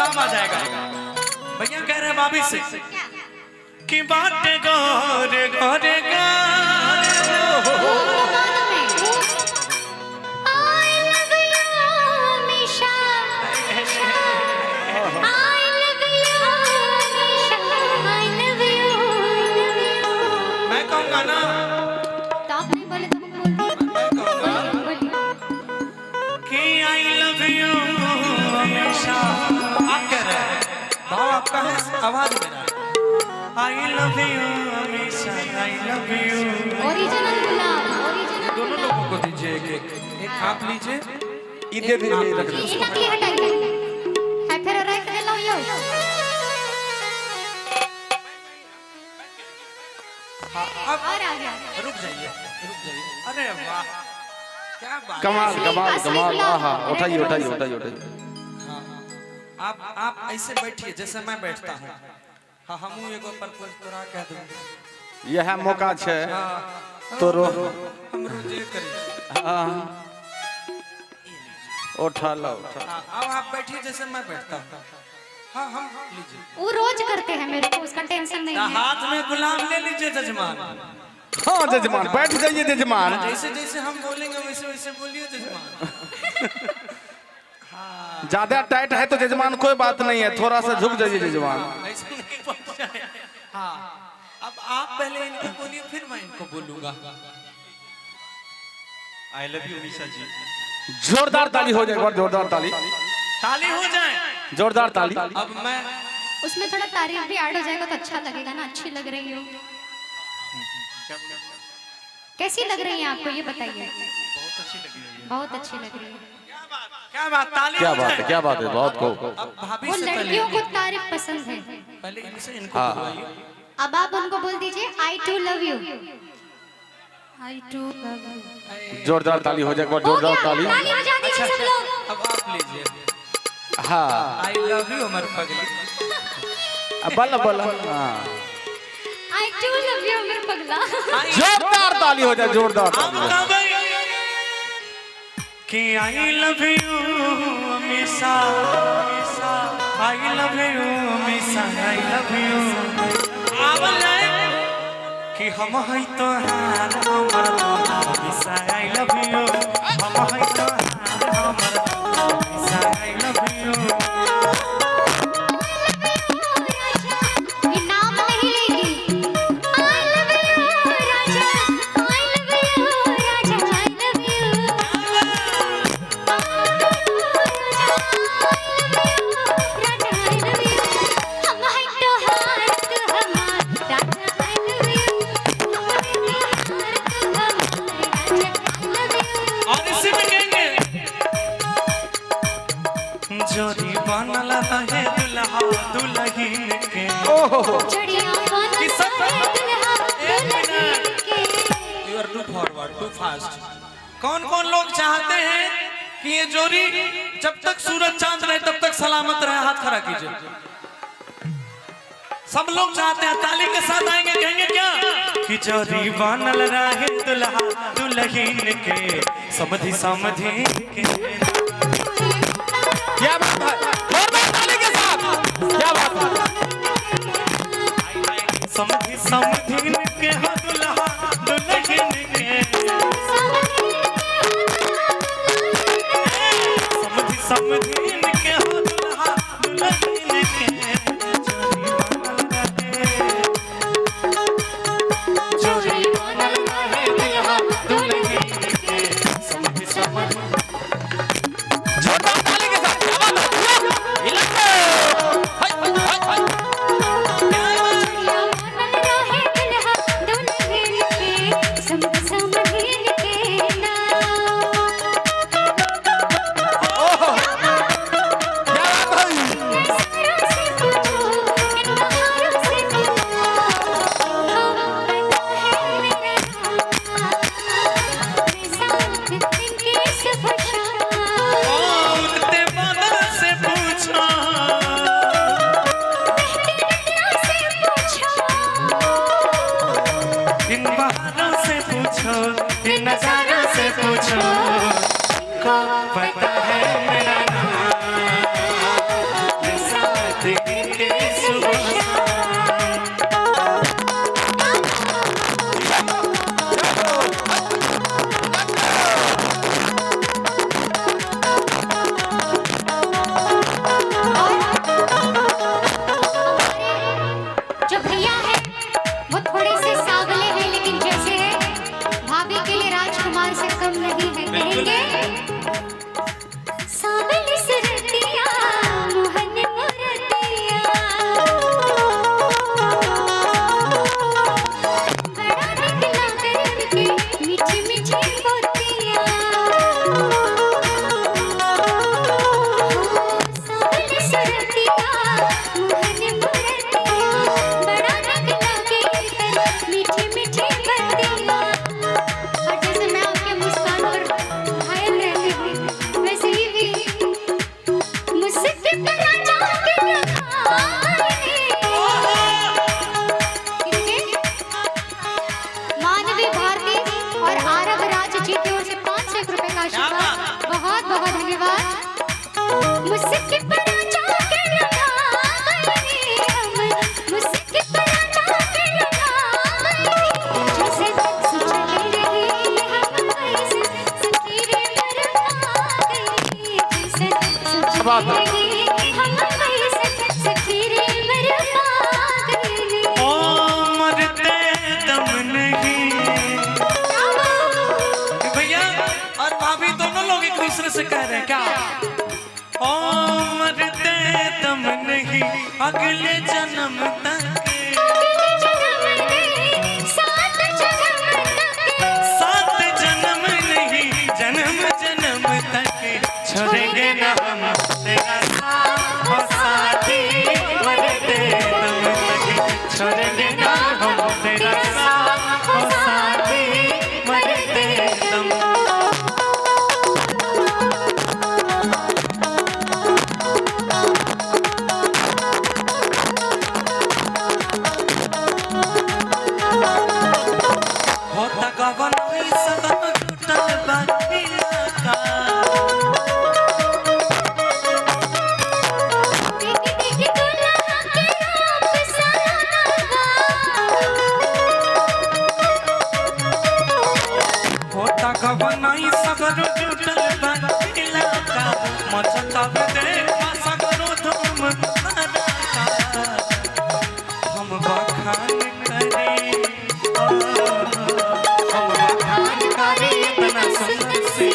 काम आ जाएगा। भैया कह रहे हैं भाभी से कि बात गोरे गोरे मैं कहूँगा ना तो आप नहीं बोले तो मैं बोलती कि आई लव यू हमेशा। आप कह रहे हैं भाव आपका है, आवाज मेरा आई लव यू हमेशा, I love you. Original gulab, original दोनों लोगों को दीजिए एक आप लीजिए, इधर भी रख दो। ये नकली हटाइए है फिर रख दे लो यो। अब और आ गया रुक जाइए। अरे वाह क्या बात। कमाल कमाल कमाल। हाँ उठाइए उठाइए उठाइए उठाइए। आप ऐसे बैठिए जैसे मैं बैठता हूँ। हाँ हम एगो प्रपोज तोरा कह दूँ। यह मौका छे हाँ तो रो हम रोजे करें। हाँ उठा लो उठा। हाँ अब आप बैठिए जैसे मैं बैठता हूँ। हाँ हम लीजिए। वो रोज करते हैं मेरे को, उसका टेंशन नहीं है। हाथ में गुलाब ले लीजिए जजमान। हाँ जजमान बैठ जाइए जजमान। जैसे जैसे हम बोलेंगे वैसे वैसे बोलिए जजमान। ज्यादा टाइट है तो जजमान कोई बात नहीं है, थोड़ा सा झुक जाइए जजमान। ऐसे नहीं पहुंच जाए। हाँ अब आप पहले इनको बोलिए फिर मैं इनको बोलूंगा। आई लव यू निशा जी। जोरदार ताली हो जाए, जोरदार ताली। ताली हो जाए, जोरदार ताली। अब मैं उसमें थोड़ा तारीफ भी ऐड हो जाएगा तो अच्छा लगेगा ना। अच्छी लग रही हो, कैसी लग रही है आपको ये बताइए। बहुत अच्छी लगी है। बहुत अच्छी लग रही है। क्या बात, ताली क्या हो बात जाए। है, क्या बात है, बहुत को। अब भाभी वो से पहले लड़कियों को तारीफ पसंद है। पहले इनसे इनको हाँ। बुलवाइए। अब आप उनको बोल दीजिए I too love you. I too love you. जोरदार ताली हो जाए, जोरदार ताली। ताली बजा दीजिए सब लोग। अब आप लीजिए। हाँ आई लव यू अमर पगली। बल बल। हाँ आई टू लव यू मेरे पगला। जोरदार ताली हो जाए, जोरदार ताली। अब कब कि आई लव यू हमेशा, आई लव यू हमेशा, आई लव यू। आवले कि हम है तो हार हमर हमेशा, आई लव यू। हम है तो हार हमर हमेशा, आई लव यू। ये नाम नहीं लेगी। I love you Raja, I love you Raja, I love you. और इसी में कहेंगे जोड़ी बनल है दुल्हा दुल्हन के। You are too forward, too fast. कौन कौन लोग चाहते हैं कि ये जोड़ी जब तक सूरज चांद रहे तब तक सलामत रहे? हाथ खड़ा कीजिए। सब लोग चाहते हैं, ताली के साथ आएंगे, कहेंगे क्या कि जोड़ी बनल रहे दुल्हा दुल्हन के, समधि समधि के। क्या बात है, जोरदार ताली के साथ। क्या बात है। समधि समधि के हो दुल्हा दुल्हन के, समधि समधि के हो दुल्हा दुल्हन के। जोड़ी बनल रहे दुल्हा दुल्हन के, समधि समधि। जोरदार ताली के साथ। क्या बात है। इलाके। हाय हाय हाय। क्या बात है। बात है। हम कैसे सखी रे बर्बाद गईली ओ मरते दम नहीं। भैया और भाभी दोनों लोग एक दूसरे से कह रहे हैं क्या? ओ मरते दम नहीं अगले जन्म तक, सात जन्म नहीं जन्म जन्म तक छोड़ेंगे ना हम तेरा साथ ओ साथी, मरते दम तक छोड़ेंगे ना हम तेरा साथ ओ साथी, मरते दम। होता गवन सब टूटल बाकिया का, होता गवन सब टूटल बाकिया का, मचता देवा सगरो धूम धड़ाका। हम बखान करी इतना सुंदर से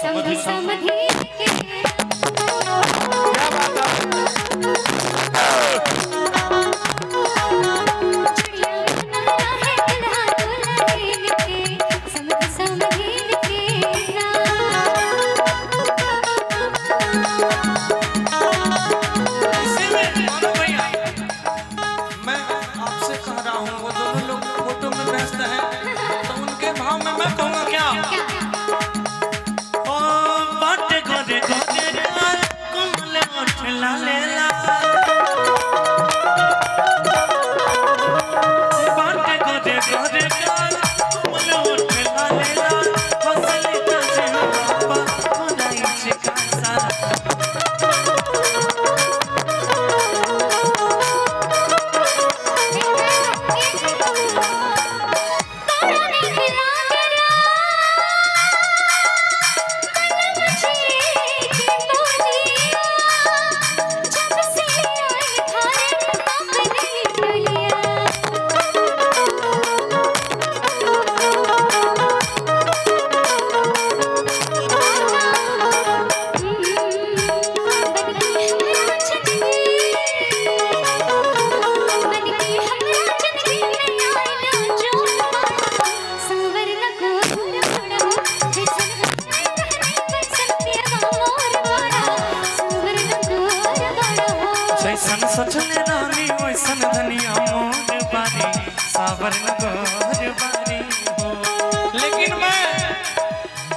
समधि समधि के चिड़िया बना है दुल्हा दुल्हन के समधि समधि के इसी में मानो भैया, मैं आपसे कह रहा हूँ वो दोनों लोग फोटो में व्यस्त हैं, तो उनके भाव में मैं कहूँगा क्या? ओ बाटे गोरे गोरे लाल कुमले ओठ लाले लाल, बाटे गोरे गोरे लाल कुमले ओठ लाले लाल, हंसली तुझे बाबा मुराई चिका सारा। जैसन सचले रानी वैसन धनिया मोर बारी, सावर गोर बारी हो। लेकिन मैं